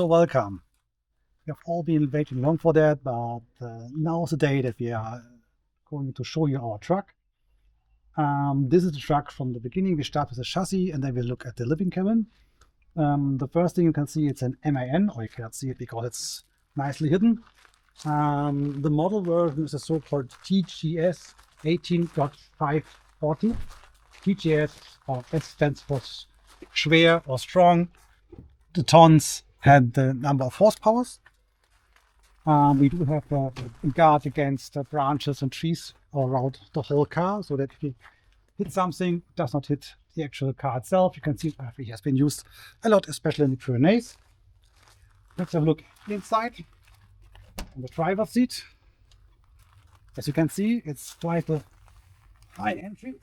So welcome. We have all been waiting long for that, but now is the day that we are going to show you our truck. This is the truck from the beginning. We start with the chassis and then we look at the living cabin. The first thing you can see, it's an MAN, or you cannot see it because it's nicely hidden. The model version is a so-called TGS 18.540. TGS, or S stands for schwer or strong. The tons and the number of horsepowers. We do have a guard against branches and trees around the whole car, so that if you hit something, it does not hit the actual car itself. You can see it has been used a lot, especially in the Pyrenees. Let's have a look inside on the driver's seat. As you can see, it's quite a high entry.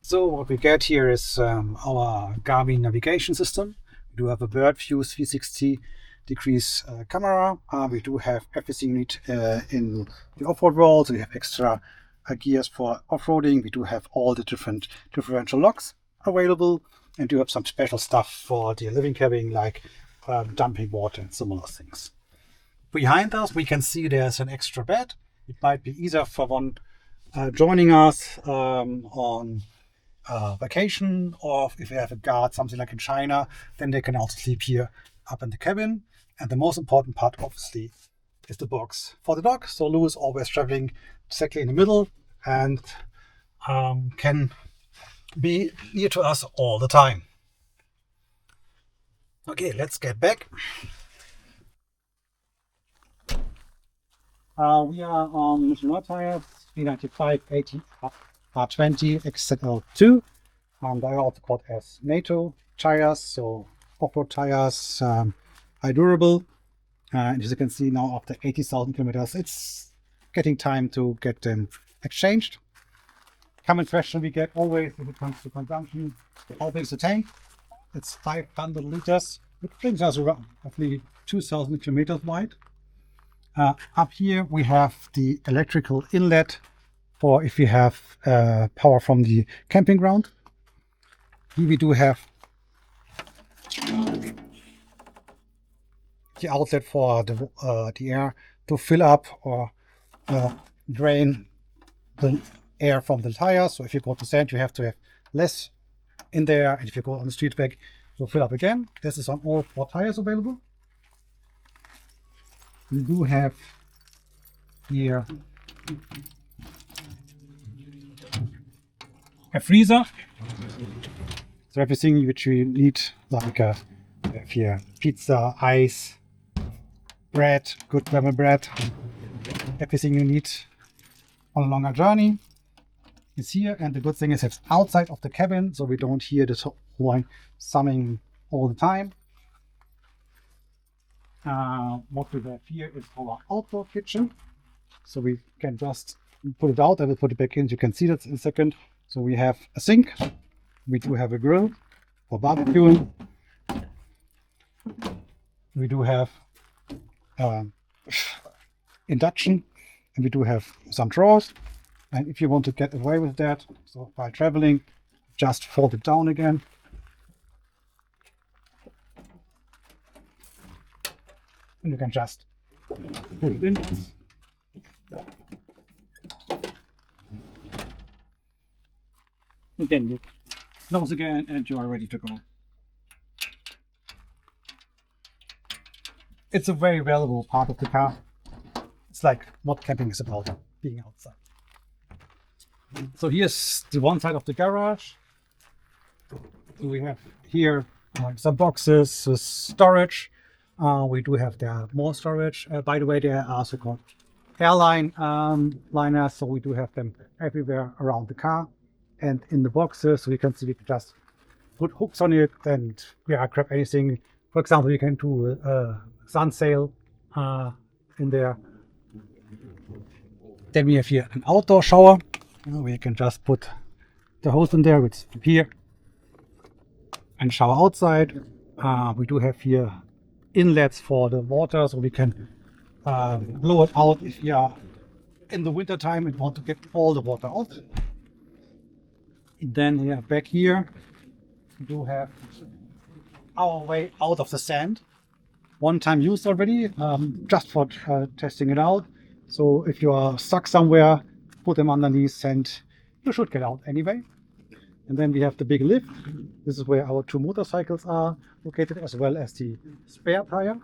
So what we get here is our Garmin navigation system. We do have a bird view 360 degrees camera. We do have everything you need in the off-road world. So we have extra gears for off-roading. We do have all the different differential locks available, and do have some special stuff for the living cabin, like dumping water and similar things. Behind us, we can see there's an extra bed. It might be either for one joining us on vacation, or if we have a guard, something like in China, then they can also sleep here up in the cabin. And the most important part, obviously, is the box for the dog. So Lou is always traveling exactly in the middle and can be near to us all the time. Okay, let's get back. We are on Michelin tires, 395 80 R20 XZL2. They are also called as NATO tires, so off-road tires, high durable. And as you can see now, after 80,000 kilometers, it's getting time to get them exchanged. Common question we get always when it comes to consumption: how big is the tank? It's 500 liters, which brings us around roughly 2,000 kilometers wide. Up here we have the electrical inlet for if you have power from the camping ground. Here we do have the outlet for the air to fill up or drain the air from the tires. So if you go to sand, you have to have less in there, and if you go on the street back, you'll fill up again. This is on all 4 tires available. We do have here a freezer. So everything which you need, like here, pizza, ice, bread, good grammar bread, everything you need on a longer journey is here. And the good thing is it's outside of the cabin, so we don't hear this horn summing all the time. What we have here is our outdoor kitchen. So we can just put it out. I will put it back in. You can see that in a second. So we have a sink. We do have a grill for barbecuing. We do have induction, and we do have some drawers. And if you want to get away with that, so while traveling, just fold it down again. And you can just put it in. And then you close again and you are ready to go. It's a very valuable part of the car. It's like what camping is about, being outside. So here's the one side of the garage. We have here some boxes with storage. We do have there more storage. By the way, they are also called airline liners, so we do have them everywhere around the car. And in the boxes, we can see we can just put hooks on it and grab anything. For example, you can do a sun sail in there. Then we have here an outdoor shower. We can just put the hose in there with here and shower outside. We do have here inlets for the water, so we can blow it out if you are in the winter time and want to get all the water out. Then back here we do have our way out of the sand. one time used already, just for testing it out. So if you are stuck somewhere, put them underneath and you should get out anyway. And then we have the big lift. This is where our two motorcycles are located, as well as the spare tire.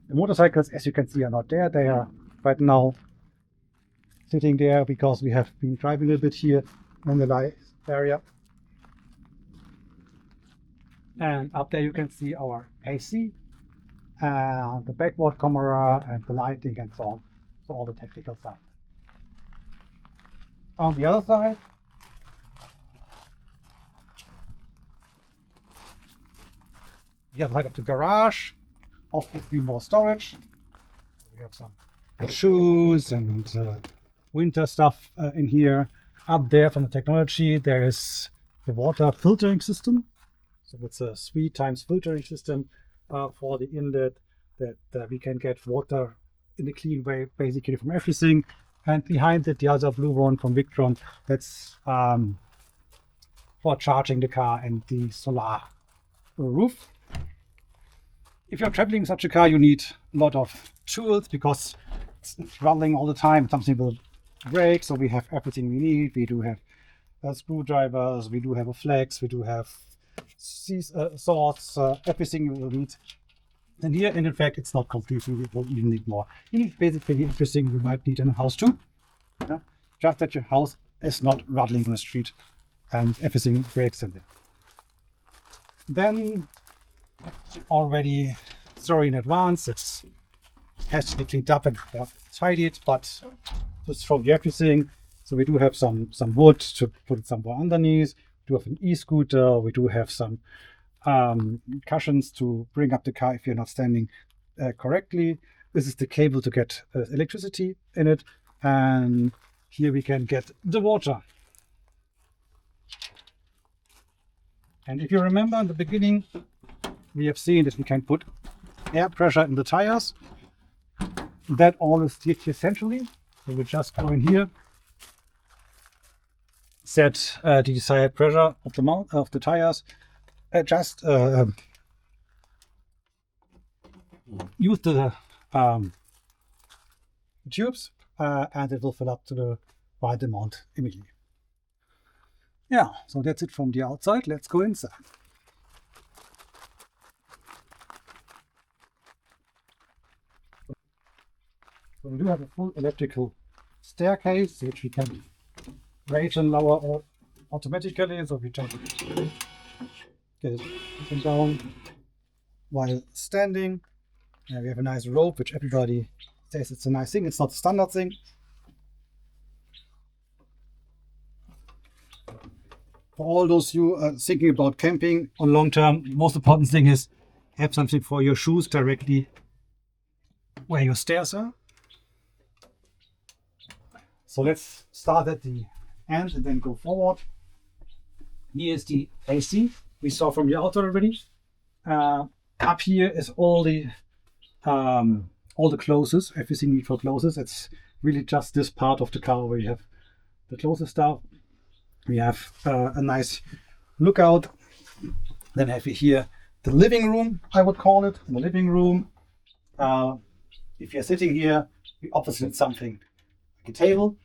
The motorcycles, as you can see, are not there. They are right now sitting there because we have been driving a little bit here in the light area. And up there you can see our AC, the backward camera, and the lighting and so on. So all the technical stuff. On the other side, we have like the garage, obviously more storage. We have some shoes and winter stuff in here. Up there from the technology, there is the water filtering system. So it's a 3 times filtering system for the inlet that we can get water in a clean way, basically from everything. And behind it, the other blue one from Victron, that's for charging the car and the solar roof. If you're traveling such a car, you need a lot of tools because it's running all the time. Something will break, so we have everything we need. We do have screwdrivers, we do have a flex, we do have saws, everything you will need. And here, in fact, it's not complete. You will even need more. You need basically everything you might need in a house too. Yeah? Just that your house is not rattling on the street and everything breaks in there. Then, already sorry in advance, it has to be cleaned up and tidied, but just throw everything. So we do have some wood to put it somewhere underneath. We do have an e-scooter. We do have some cushions to bring up the car if you're not standing correctly. This is the cable to get electricity in it. And here we can get the water. And if you remember in the beginning, we have seen that we can put air pressure in the tires. That all is here centrally. So we just go in here, set the desired pressure of the mount of the tires. Just use the tubes and it will fill up to the right amount immediately. Yeah, so that's it from the outside. Let's go inside. So we do have a full electrical staircase which we can raise and lower automatically. So we just get it up and down while standing. We have a nice rope, which everybody says it's a nice thing. It's not a standard thing. For all those you are thinking about camping on long term, the most important thing is have something for your shoes directly where your stairs are. So let's start at the end and then go forward. Here is the AC we saw from the outer already. Up here is all the closes, everything you need for closes. It's really just this part of the car where you have the closes stuff. We have a nice lookout. Then have we here the living room, I would call it. In the living room, if you're sitting here, we obviously need something like a table.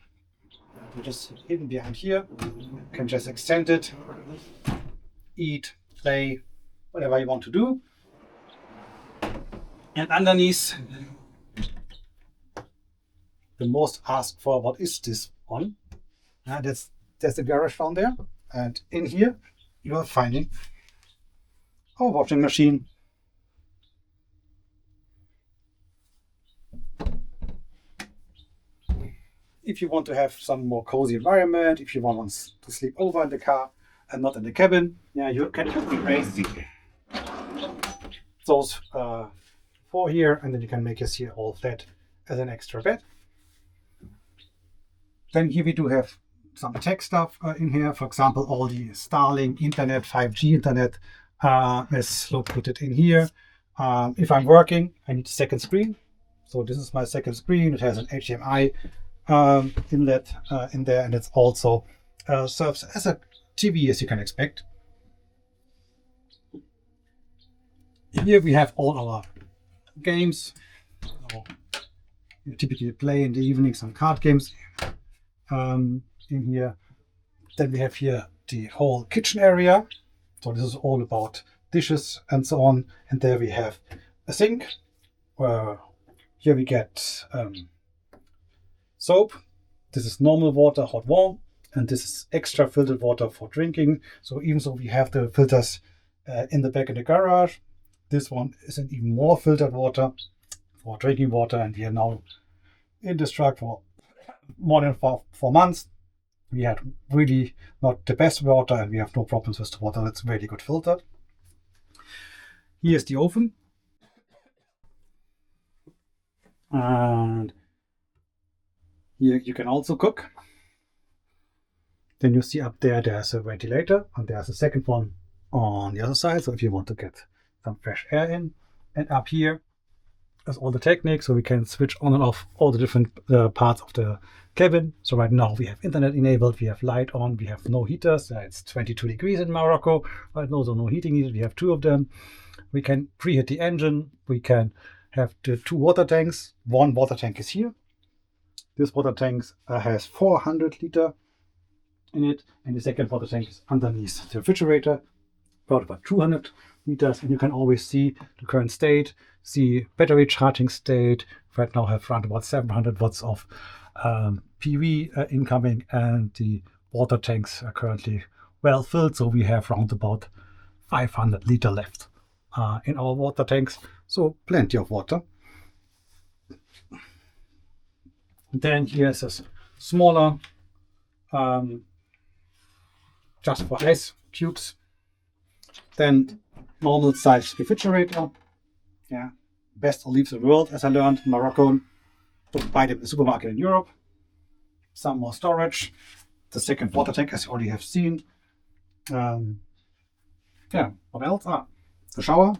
We're just hidden behind here. You can just extend it, eat, play, whatever you want to do. And underneath, the most asked for, what is this one? There's the garage down there. And in here, you are finding our washing machine. If you want to have some more cozy environment, if you want to sleep over in the car and not in the cabin, you can raise those four here, and then you can make this here all flat as an extra bed. Then here we do have some tech stuff in here. For example, all the Starlink internet, 5G internet is located in here. If I'm working, I need a second screen. So this is my second screen. It has an HDMI inlet in there, and it's also serves as a TV, as you can expect. Here we have all our games. So you typically play in the evening some card games in here. Then we have here the whole kitchen area. So this is all about dishes and so on. And there we have a sink. Here we get soap. This is normal water, hot, warm. And this is extra filtered water for drinking. So even though we have the filters in the back in the garage, this one is an even more filtered water for drinking water. And we are now in this truck for more than 4 months. We had really not the best water, and we have no problems with the water. It's really good filtered. Here's the oven. And here you can also cook. Then you see up there, there's a ventilator, and there's a second one on the other side. So if you want to get some fresh air in. And up here is all the techniques, so we can switch on and off all the different parts of the cabin. So right now we have internet enabled, we have light on, we have no heaters. It's 22 degrees in Morocco right now, so no heating needed. We have 2 of them. We can preheat the engine. We can have the 2 water tanks. One water tank is here. This water tank has 400 liter in it, and the second water tank is underneath the refrigerator, about 200 liters, and you can always see the current state, see battery charging state. Right now have around about 700 watts of PV incoming, and the water tanks are currently well filled, so we have around about 500 liter left in our water tanks, so plenty of water. Then here's a smaller just for ice cubes. Then normal size refrigerator. Yeah, best olives in the world, as I learned in Morocco. Don't buy them in the supermarket in Europe. Some more storage. The second water tank, as you already have seen. Yeah, what else? The shower.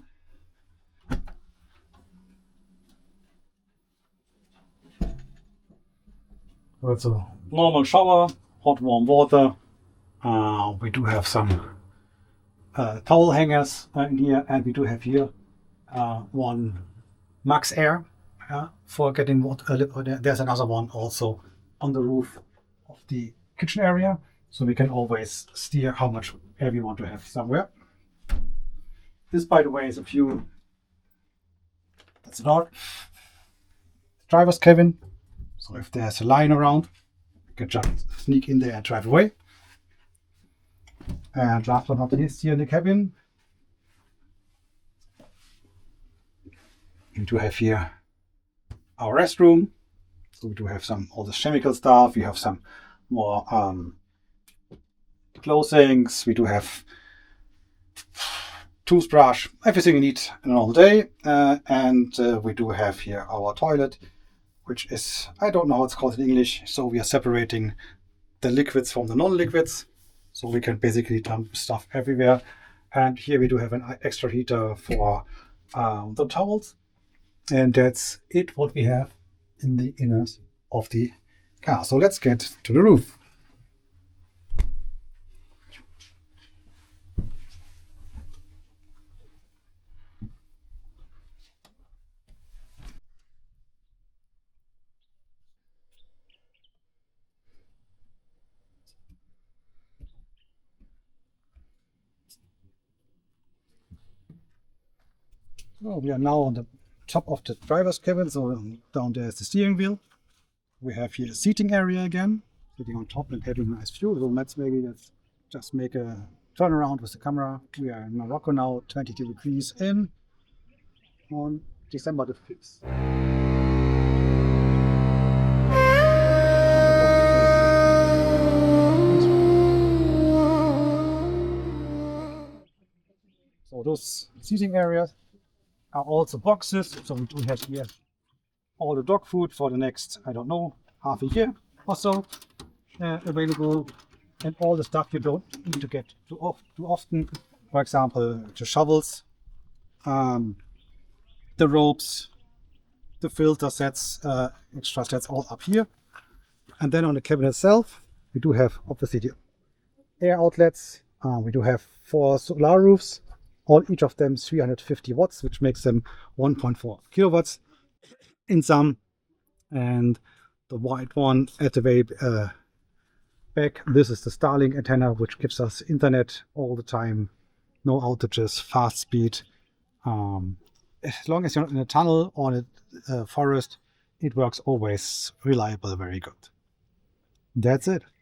So it's a normal shower, hot, warm water. We do have some towel hangers in here, and we do have here one max air for getting water. There's another one also on the roof of the kitchen area, so we can always steer how much air we want to have somewhere. This, by the way, is a view. That's not driver's cabin. So if there's a line around, you can just sneak in there and drive away. And last but not least, here in the cabin, we do have here our restroom. So we do have all this chemical stuff. We have some more clothings. We do have toothbrush, everything you need in a normal day. And we do have here our toilet, which is, I don't know how it's called in English. So we are separating the liquids from the non-liquids. So we can basically dump stuff everywhere. And here we do have an extra heater for the towels. And that's it, what we have in the inners of the car. So let's get to the roof. So we are now on the top of the driver's cabin. So down there is the steering wheel. We have here a seating area again, sitting on top and having a nice view. So let's just make a turnaround with the camera. We are in Morocco now, 22 degrees in on December the 5th. So those seating areas are also boxes. So we do have here all the dog food for the next, I don't know, half a year or so. available, and all the stuff you don't need to get too often. For example, the shovels, the ropes, the filter sets, extra sets all up here. And then on the cabin itself, we do have obviously the air outlets. We do have 4 solar roofs, each of them 350 watts, which makes them 1.4 kilowatts in sum. And the white one at the very back, this is the Starlink antenna, which gives us internet all the time, no outages, fast speed. As long as you're not in a tunnel or in a forest, it works always reliable, very good. That's it.